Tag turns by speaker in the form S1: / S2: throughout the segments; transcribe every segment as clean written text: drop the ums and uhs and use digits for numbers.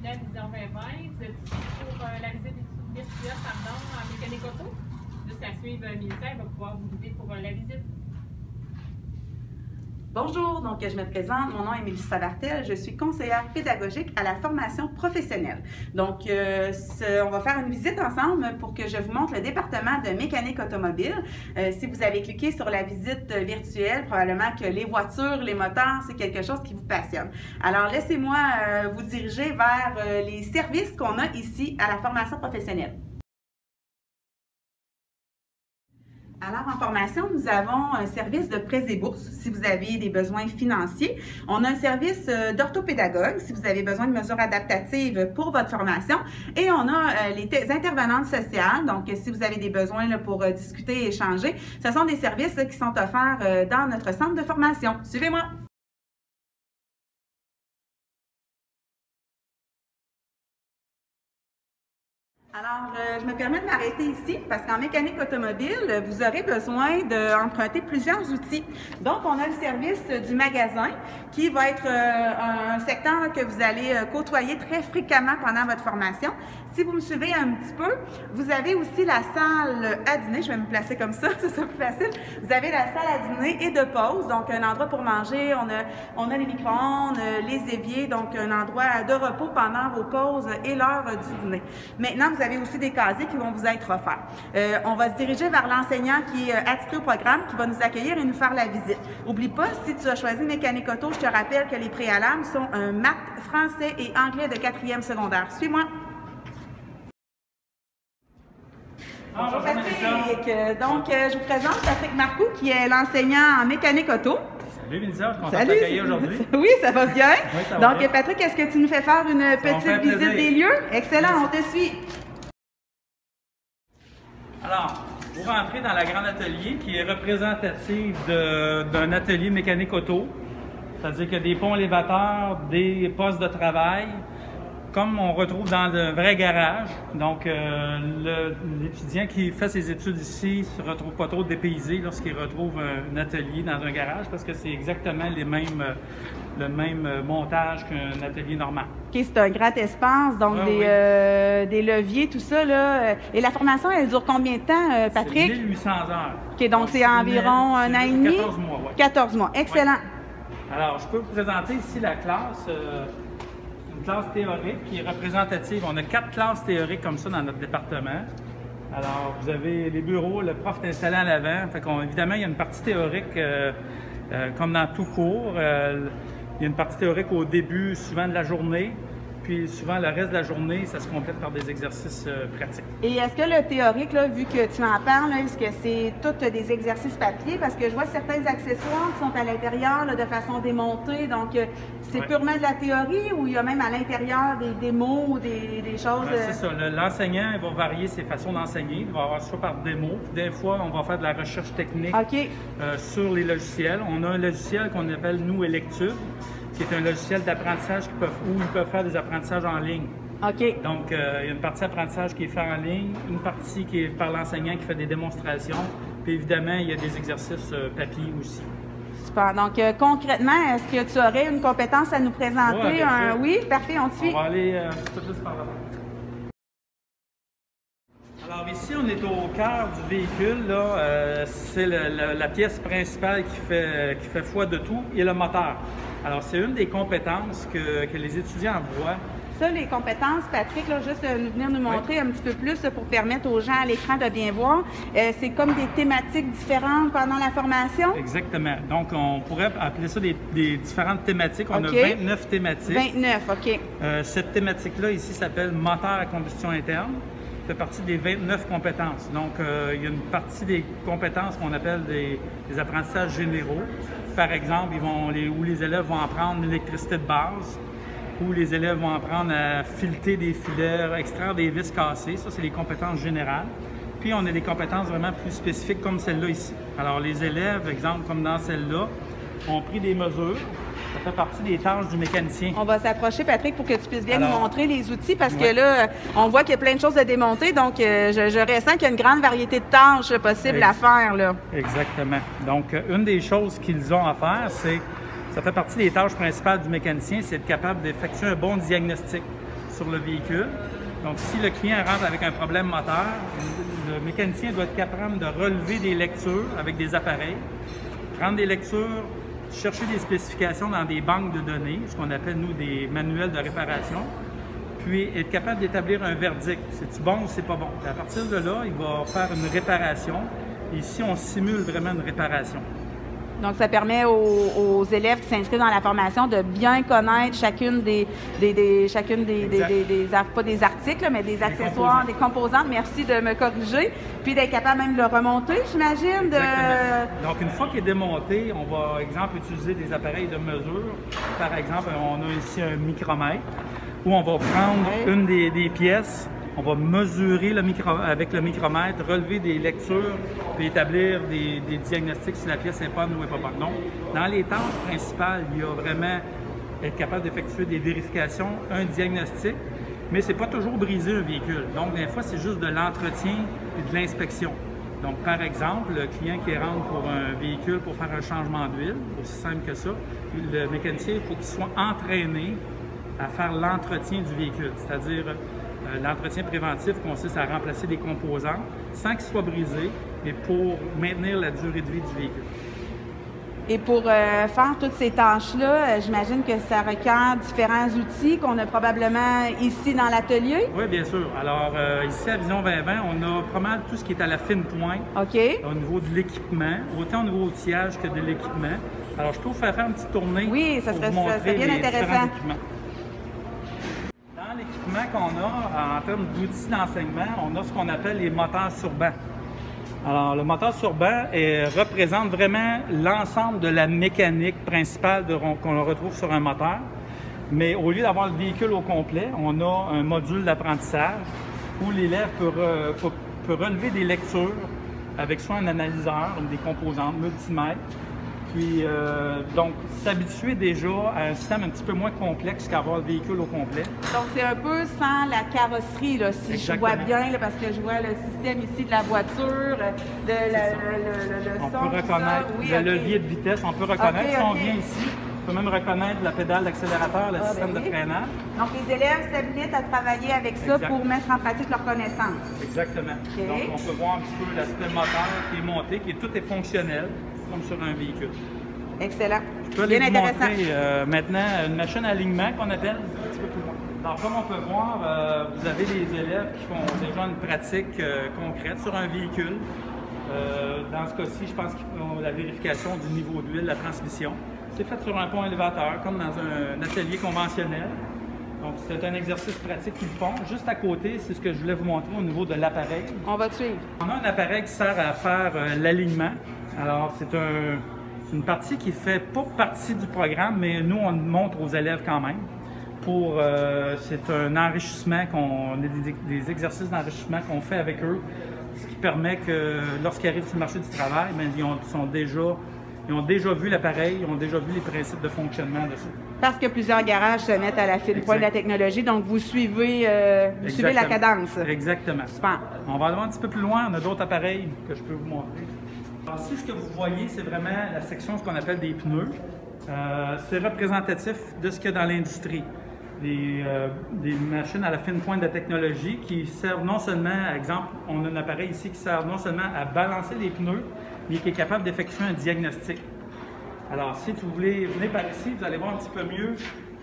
S1: bienvenue à Vision 2020. Vous êtes ici pour la visite virtuelle en mécanique auto. Juste à suivre Mélissa, elle va pouvoir vous guider pour la visite.
S2: Bonjour, donc je me présente, mon nom est Mélissa Bartel, je suis conseillère pédagogique à la formation professionnelle. Donc, on va faire une visite ensemble pour que je vous montre le département de mécanique automobile. Si vous avez cliqué sur la visite virtuelle, probablement que les voitures, les moteurs, c'est quelque chose qui vous passionne. Alors, laissez-moi vous diriger vers les services qu'on a ici à la formation professionnelle. Alors, en formation, nous avons un service de prêts et bourses si vous avez des besoins financiers. On a un service d'orthopédagogue si vous avez besoin de mesures adaptatives pour votre formation. Et on a les intervenantes sociales, donc si vous avez des besoins là, pour discuter et échanger, ce sont des services là, qui sont offerts dans notre centre de formation. Suivez-moi! Alors, je me permets de m'arrêter ici parce qu'en mécanique automobile, vous aurez besoin d'emprunter plusieurs outils. Donc, on a le service du magasin qui va être un secteur là, que vous allez côtoyer très fréquemment pendant votre formation. Si vous me suivez un petit peu, vous avez aussi la salle à dîner. Je vais me placer comme ça, c'est ça plus facile. Vous avez la salle à dîner et de pause, donc un endroit pour manger. On a les micro-ondes, les éviers, donc un endroit de repos pendant vos pauses et l'heure du dîner. Maintenant, vous avez aussi des casiers qui vont vous être offerts. On va se diriger vers l'enseignant qui est attitré au programme, qui va nous accueillir et nous faire la visite. N'oublie pas, si tu as choisi mécanique auto, je te rappelle que les préalables sont un maths, français et anglais de 4e secondaire. Suis-moi. Bonjour Patrick. Donc, je vous présente Patrick Marcoux, qui est l'enseignant en mécanique auto.
S3: Salut Mélissa, je suis content de t'accueillir aujourd'hui.
S2: Oui, ça va bien.
S3: Oui, ça va
S2: donc,
S3: bien.
S2: Patrick, est-ce que tu nous fais faire une petite visite des lieux? Excellent, on te suit.
S3: Alors, vous rentrez dans la grande atelier qui est représentative d'un atelier mécanique auto. C'est-à-dire qu'il y a des ponts élévateurs, des postes de travail, comme on retrouve dans le vrai garage. Donc, l'étudiant qui fait ses études ici ne se retrouve pas trop dépaysé lorsqu'il retrouve un atelier dans un garage parce que c'est exactement le même montage qu'un atelier normal.
S2: OK, c'est un grand espace, donc des leviers, tout ça. Là. Et la formation, elle dure combien de temps, Patrick?
S3: C'est 1800 heures.
S2: OK, donc c'est environ un an et demi?
S3: 14 mois, oui.
S2: 14 mois, excellent.
S3: Ouais. Alors, je peux vous présenter ici la classe. Une classe théorique qui est représentative. On a 4 classes théoriques comme ça dans notre département. Alors, vous avez les bureaux, le prof est installé à l'avant. Évidemment, il y a une partie théorique comme dans tout cours. Il y a une partie théorique au début, souvent de la journée. Puis souvent, le reste de la journée, ça se complète par des exercices pratiques. Et
S2: est-ce que le théorique, là, vu que tu en parles, est-ce que c'est tous des exercices papier? Parce que je vois certains accessoires qui sont à l'intérieur de façon démontée. Donc, c'est purement de la théorie ou il y a même à l'intérieur des démos ou des choses?
S3: C'est ça. L'enseignant va varier ses façons d'enseigner. Il va avoir soit par démo. Des fois, on va faire de la recherche technique sur les logiciels. On a un logiciel qu'on appelle, nous, Electube, qui est un logiciel d'apprentissage où ils peuvent faire des apprentissages en ligne.
S2: OK.
S3: Donc, il y a une partie apprentissage qui est faite en ligne, une partie qui est par l'enseignant qui fait des démonstrations, puis évidemment, il y a des exercices papier aussi.
S2: Super. Donc, concrètement, est-ce que tu aurais une compétence à nous présenter? Oui, parfait, on te suit.
S3: On va aller un petit peu plus par là. Alors ici, on est au cœur du véhicule. C'est la pièce principale qui fait foi de tout et le moteur. Alors, c'est une des compétences que les étudiants voient.
S2: Ça, les compétences, Patrick, là, juste venir nous montrer un petit peu plus pour permettre aux gens à l'écran de bien voir. C'est comme des thématiques différentes pendant la formation?
S3: Exactement. Donc, on pourrait appeler ça des différentes thématiques. On a 29 thématiques.
S2: 29, OK.
S3: Cette thématique-là, ici, s'appelle « Moteur à combustion interne ». Fait partie des 29 compétences. Donc, il y a une partie des compétences qu'on appelle des apprentissages généraux. Par exemple, où les élèves vont apprendre l'électricité de base, où les élèves vont apprendre à fileter des filets, extraire des vis cassées. Ça, c'est les compétences générales. Puis, on a des compétences vraiment plus spécifiques comme celle-là ici. Alors, les élèves, exemple, comme dans celle-là, ont pris des mesures. Ça fait partie des tâches du mécanicien.
S2: On va s'approcher, Patrick, pour que tu puisses bien nous montrer les outils parce que là, on voit qu'il y a plein de choses à démonter. Donc, je ressens qu'il y a une grande variété de tâches possibles à faire. Là.
S3: Exactement. Donc, une des choses qu'ils ont à faire, ça fait partie des tâches principales du mécanicien, c'est être capable d'effectuer un bon diagnostic sur le véhicule. Donc, si le client rentre avec un problème moteur, le mécanicien doit être capable de relever des lectures avec des appareils, prendre des lectures, chercher des spécifications dans des banques de données, ce qu'on appelle, nous, des manuels de réparation, puis être capable d'établir un verdict. C'est-tu bon ou c'est pas bon? Et à partir de là, il va faire une réparation. Ici, on simule vraiment une réparation.
S2: Donc, ça permet aux élèves qui s'inscrivent dans la formation de bien connaître chacune pas des articles, mais des accessoires, des composantes. Merci de me corriger. Puis d'être capable même de le remonter, j'imagine.
S3: Donc, une fois qu'il est démonté, on va, exemple, utiliser des appareils de mesure. Par exemple, on a ici un micromètre où on va prendre une des pièces. On va mesurer avec le micromètre, relever des lectures, puis établir des diagnostics si la pièce est bonne ou n'est pas bonne. Donc, dans les tâches principales, il y a vraiment être capable d'effectuer des vérifications, un diagnostic, mais ce n'est pas toujours briser un véhicule. Donc, des fois, c'est juste de l'entretien et de l'inspection. Donc, par exemple, le client qui rentre pour un véhicule pour faire un changement d'huile, aussi simple que ça, le mécanicien, il faut qu'il soit entraîné à faire l'entretien du véhicule, c'est-à-dire l'entretien préventif consiste à remplacer des composants sans qu'ils soient brisés, mais pour maintenir la durée de vie du véhicule.
S2: Et pour faire toutes ces tâches-là, j'imagine que ça requiert différents outils qu'on a probablement ici dans l'atelier?
S3: Oui, bien sûr. Alors, ici à Vision 2020, on a pas mal tout ce qui est à la fine pointe au niveau de l'équipement, autant au niveau outillage que de l'équipement. Alors, je peux vous faire une petite tournée
S2: ça
S3: pour vous montrer
S2: bien
S3: les
S2: intéressant.
S3: différents équipements. Dans l'équipement qu'on a, en termes d'outils d'enseignement, on a ce qu'on appelle les moteurs sur banc. Alors, le moteur sur banc représente vraiment l'ensemble de la mécanique principale qu'on retrouve sur un moteur. Mais au lieu d'avoir le véhicule au complet, on a un module d'apprentissage où l'élève peut relever des lectures avec soit un analyseur, des composantes, multimètre. Puis, donc, s'habituer déjà à un système un petit peu moins complexe qu'avoir le véhicule au complet.
S2: Donc, c'est un peu sans la carrosserie, là, si
S3: Exactement.
S2: je vois bien, là, parce que je vois le système ici de la voiture, le
S3: on
S2: son,
S3: peut reconnaître le levier de vitesse, on peut reconnaître. Si on vient ici, on peut même reconnaître la pédale d'accélérateur, le système de freinage.
S2: Donc, les élèves s'habilitent à travailler avec ça pour mettre en pratique leur connaissance.
S3: Exactement. Donc, on peut voir un petit peu l'aspect moteur qui est monté, tout est fonctionnel, comme sur un véhicule.
S2: Excellent.
S3: Je peux aller vous montrer maintenant une machine à alignement qu'on appelle un petit peu plus loin. Donc, comme on peut voir, vous avez des élèves qui font déjà une pratique concrète sur un véhicule. Dans ce cas-ci, je pense qu'ils font la vérification du niveau d'huile, la transmission. C'est fait sur un pont élévateur, comme dans un atelier conventionnel. Donc, c'est un exercice pratique qu'ils font. Juste à côté, c'est ce que je voulais vous montrer au niveau de l'appareil.
S2: On va suivre.
S3: On a un appareil qui sert à faire l'alignement. Alors, c'est une partie qui ne fait pas partie du programme, mais nous, on le montre aux élèves quand même. C'est un enrichissement, des exercices d'enrichissement qu'on fait avec eux, ce qui permet que lorsqu'ils arrivent sur le marché du travail, bien, ils ont déjà vu l'appareil, ils ont déjà vu les principes de fonctionnement dessus.
S2: Parce que plusieurs garages se mettent à la fine pointe de la technologie, donc vous suivez la cadence.
S3: Exactement.
S2: Super.
S3: On va aller un petit peu plus loin, on a d'autres appareils que je peux vous montrer. Alors, ici, ce que vous voyez, c'est vraiment la section, ce qu'on appelle des pneus. C'est représentatif de ce qu'il y a dans l'industrie. Des machines à la fine pointe de la technologie qui servent non seulement, par exemple, on a un appareil ici qui sert non seulement à balancer les pneus, mais qui est capable d'effectuer un diagnostic. Alors, si vous voulez venir par ici, vous allez voir un petit peu mieux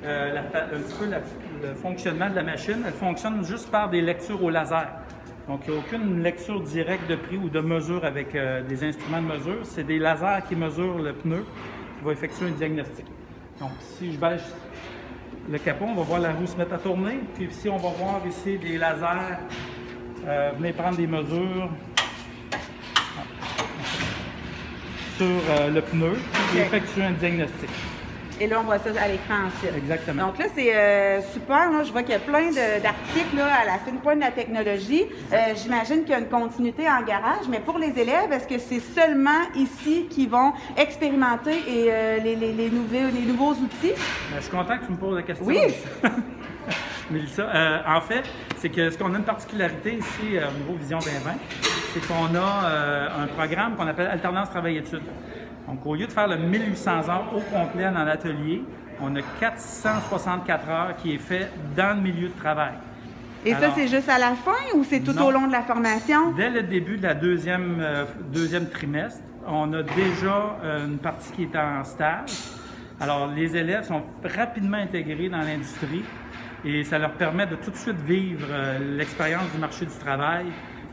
S3: le fonctionnement de la machine. Elle fonctionne juste par des lectures au laser. Donc, il n'y a aucune lecture directe de prix ou de mesure avec des instruments de mesure. C'est des lasers qui mesurent le pneu, qui va effectuer un diagnostic. Donc, si je baisse le capot, on va voir la roue se mettre à tourner. Puis ici, on va voir ici des lasers venir prendre des mesures sur le pneu et effectuer un diagnostic.
S2: Et là, on voit ça à l'écran ensuite.
S3: Exactement.
S2: Donc là, c'est super. Là, je vois qu'il y a plein d'articles à la fine pointe de la technologie. J'imagine qu'il y a une continuité en garage, mais pour les élèves, est-ce que c'est seulement ici qu'ils vont expérimenter les nouveaux outils?
S3: Bien, je suis content que tu me poses la question.
S2: Oui!
S3: Mélissa, en fait, c'est que ce qu'on a une particularité ici au niveau Vision 2020, c'est qu'on a un programme qu'on appelle Alternance Travail-Études. Donc, au lieu de faire le 1800 heures au complet dans l'atelier, on a 464 heures qui est fait dans le milieu de travail.
S2: Et
S3: Alors,
S2: ça, c'est juste à la fin ou c'est tout
S3: non.
S2: au long de la formation?
S3: Dès le début de la deuxième trimestre, on a déjà une partie qui est en stage. Alors, les élèves sont rapidement intégrés dans l'industrie et ça leur permet de tout de suite vivre l'expérience du marché du travail,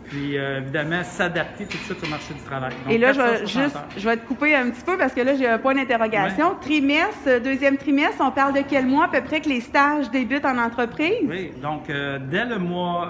S3: puis évidemment s'adapter tout de suite au marché du travail. Donc,
S2: Et là,
S3: 460 heures.
S2: je vais te couper un petit peu parce que là, j'ai un point d'interrogation.
S3: Ouais.
S2: Trimestre, deuxième trimestre, on parle de quel mois à peu près que les stages débutent en entreprise?
S3: Oui, donc dès le mois,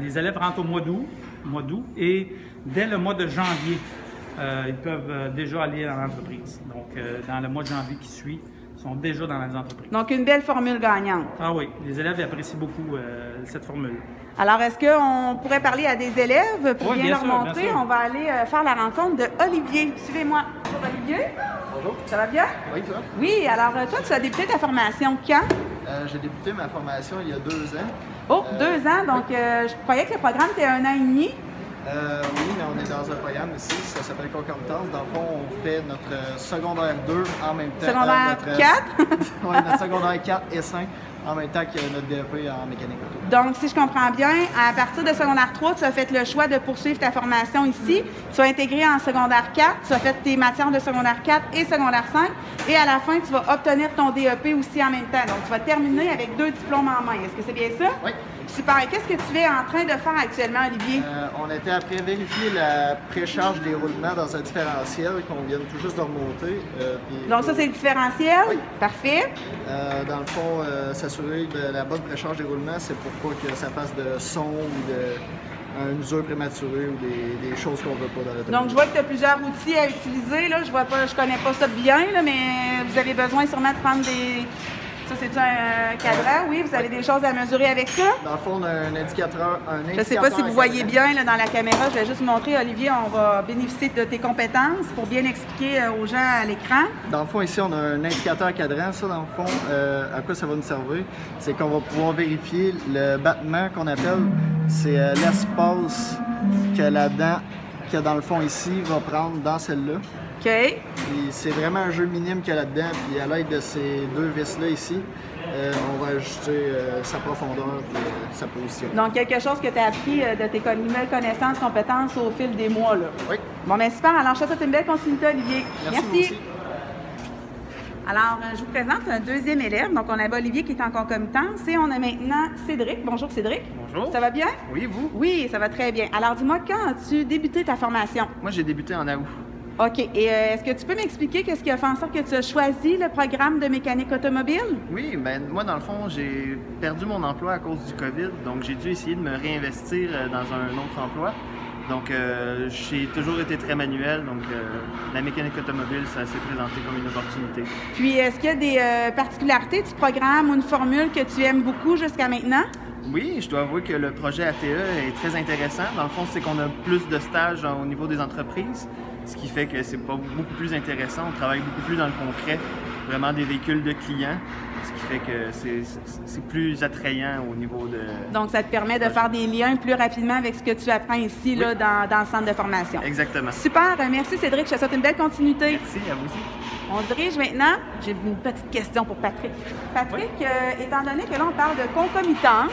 S3: les élèves rentrent au mois d'août, et dès le mois de janvier, ils peuvent déjà aller dans l'entreprise. Donc, dans le mois de janvier qui suit, ils sont déjà dans les entreprises.
S2: Donc, une belle formule gagnante.
S3: Ah oui, les élèves apprécient beaucoup cette formule.
S2: Alors, est-ce qu'on pourrait parler à des élèves pour
S3: Oui,
S2: bien
S3: bien
S2: leur
S3: sûr, bien
S2: montrer?
S3: sûr.
S2: On va aller faire la rencontre de Olivier. Suivez-moi. Bonjour, Olivier.
S4: Bonjour.
S2: Ça va bien?
S4: Oui, toi?
S2: Oui, alors toi, tu as débuté ta formation quand?
S4: J'ai débuté ma formation il y a 2 ans.
S2: Oh, 2 ans. Donc, je croyais que le programme était 1 an et demi.
S4: Oui, mais on est dans un programme ici, ça s'appelle Concomitance. Dans le fond, on fait notre secondaire 2 en même temps.
S2: Secondaire 4?
S4: Oui, notre secondaire 4 et 5 en même temps que notre DEP en mécanique auto.
S2: Donc, si je comprends bien, à partir de secondaire 3, tu as fait le choix de poursuivre ta formation ici. Tu as intégré en secondaire 4, tu as fait tes matières de secondaire 4 et secondaire 5. Et à la fin, tu vas obtenir ton DEP aussi en même temps. Donc, tu vas terminer avec 2 diplômes en main. Est-ce que c'est bien ça?
S4: Oui.
S2: Super. Et qu'est-ce que tu es en train de faire actuellement, Olivier?
S4: On était après vérifier la précharge des roulements dans un différentiel qu'on vient tout juste de remonter.
S2: Donc, ça, c'est le différentiel?
S4: Oui.
S2: Parfait.
S4: Dans le fond, s'assurer de la bonne précharge des roulements, c'est pour pas que ça fasse de son ou une usure prématurée ou des choses qu'on veut pas dans l'automobile.
S2: Donc, je vois que tu as plusieurs outils à utiliser. Là. Je connais pas ça bien, là, mais vous avez besoin sûrement de prendre des... Ça, c'est un cadran, oui? Vous avez des choses à mesurer avec ça?
S4: Dans le fond, on a un indicateur.
S2: Je ne sais pas si vous voyez bien là, dans la caméra. Je vais juste vous montrer, Olivier, on va bénéficier de tes compétences pour bien expliquer aux gens à l'écran.
S4: Dans le fond, ici, on a un indicateur cadran. Ça, dans le fond, à quoi ça va nous servir? C'est qu'on va pouvoir vérifier le battement qu'on appelle. C'est l'espace que la dent, que dans le fond ici, va prendre dans celle-là.
S2: OK.
S4: Puis c'est vraiment un jeu minime qu'il y a là-dedans. Puis à l'aide de ces 2 vis-là ici, on va ajuster sa profondeur et sa position.
S2: Donc, quelque chose que tu as appris de tes nouvelles connaissances, compétences au fil des mois. Là.
S4: Oui.
S2: Bon, bien super. Alors, je te souhaite une belle continuité, Olivier.
S4: Merci. Vous aussi.
S2: Alors, je vous présente un deuxième élève. Donc, on avait Olivier qui est en concomitance et on a maintenant Cédric. Bonjour, Cédric.
S5: Bonjour.
S2: Ça va bien?
S5: Oui, vous?
S2: Oui, ça va très bien. Alors, dis-moi, quand as-tu débuté ta formation?
S5: Moi, j'ai débuté en août.
S2: OK. Et est-ce que tu peux m'expliquer qu'est-ce qui a fait en sorte que tu as choisi le programme de mécanique automobile?
S5: Oui, ben moi, dans le fond, j'ai perdu mon emploi à cause du COVID, donc j'ai dû essayer de me réinvestir dans un autre emploi. Donc, j'ai toujours été très manuel, donc la mécanique automobile, ça s'est présenté comme une opportunité.
S2: Puis, est-ce qu'il y a des particularités du programme ou une formule que tu aimes beaucoup jusqu'à maintenant?
S5: Oui, je dois avouer que le projet ATE est très intéressant. Dans le fond, c'est qu'on a plus de stages au niveau des entreprises, ce qui fait que c'est beaucoup plus intéressant. On travaille beaucoup plus dans le concret, vraiment des véhicules de clients, ce qui fait que c'est plus attrayant au niveau de...
S2: Donc, ça te permet de faire des liens plus rapidement avec ce que tu apprends ici là, dans le centre de formation.
S5: Exactement.
S2: Super. Merci, Cédric. Je te souhaite une belle continuité.
S5: Merci, à vous aussi.
S2: On se dirige maintenant. J'ai une petite question pour Patrick. Patrick, étant donné que là, on parle de concomitance,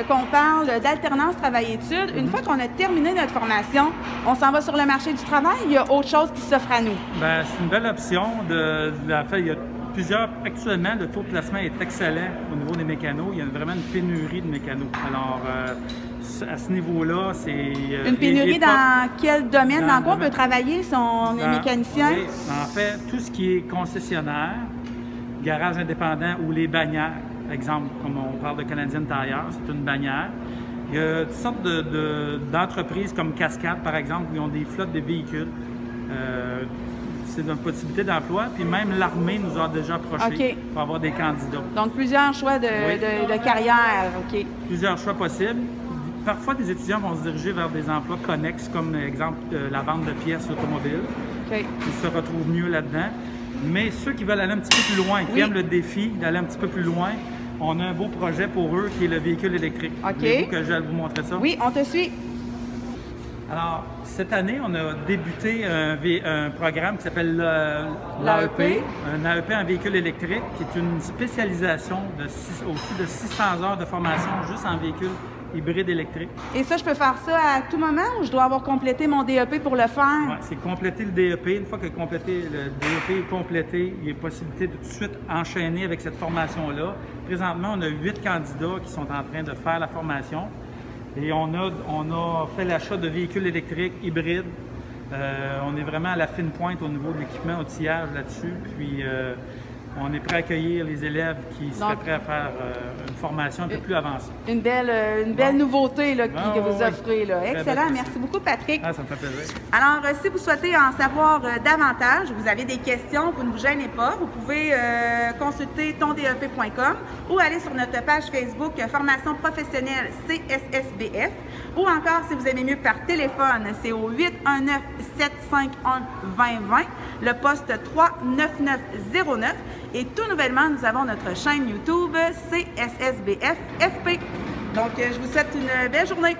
S2: qu'on parle d'alternance travail-études, une fois qu'on a terminé notre formation, on s'en va sur le marché du travail, il y a autre chose qui s'offre à nous?
S3: Bien, c'est une belle option. Il y a plusieurs. Actuellement, le taux de placement est excellent au niveau des mécanos. Il y a vraiment une pénurie de mécanos. Alors, à ce niveau-là, c'est...
S2: Une pénurie dans quel domaine? Dans quoi on peut travailler si on est mécanicien?
S3: Oui, en fait, tout ce qui est concessionnaire, garage indépendant ou les bannières, exemple, comme on parle de Canadian Tire, c'est une bannière. Il y a toutes sortes d'entreprises comme Cascade, par exemple, qui ont des flottes de véhicules. C'est une possibilité d'emploi. Puis même l'armée nous a déjà approchés pour avoir des candidats.
S2: Donc, plusieurs choix de carrière. OK.
S3: Plusieurs choix possibles. Parfois, des étudiants vont se diriger vers des emplois connexes, comme exemple la vente de pièces automobiles.
S2: OK.
S3: Ils se retrouvent mieux là-dedans. Mais ceux qui veulent aller un petit peu plus loin, qui aiment le défi d'aller un petit peu plus loin, on a un beau projet pour eux qui est le véhicule électrique.
S2: OK.
S3: Voulez-vous que j'aille vous montrer ça?
S2: Oui, on te suit.
S3: Alors, cette année, on a débuté un programme qui s'appelle l'AEP, un AEP en véhicule électrique, qui est une spécialisation au-dessus de 600 heures de formation juste en véhicule hybride électrique.
S2: Et ça, je peux faire ça à tout moment ou je dois avoir complété mon DEP pour le faire?
S3: Oui, c'est compléter le DEP. Une fois que le DEP est complété, il y a possibilité de tout de suite enchaîner avec cette formation-là. Présentement, on a 8 candidats qui sont en train de faire la formation. Et on a fait l'achat de véhicules électriques hybrides. On est vraiment à la fine pointe au niveau de l'équipement outillage là-dessus. Puis on est prêt à accueillir les élèves qui seraient prêts à faire une formation un peu plus avancée. Une
S2: belle nouveauté là, que vous offrez. Là. Excellent. Merci beaucoup, Patrick.
S3: Ah, ça me fait plaisir.
S2: Alors, si vous souhaitez en savoir davantage, vous avez des questions, vous ne vous gênez pas, vous pouvez consulter tondep.com ou aller sur notre page Facebook Formation professionnelle CSSBF ou encore, si vous aimez mieux, par téléphone, c'est au 819-751-2020, le poste 39909. Et tout nouvellement, nous avons notre chaîne YouTube CSSBF FP. Donc, je vous souhaite une belle journée.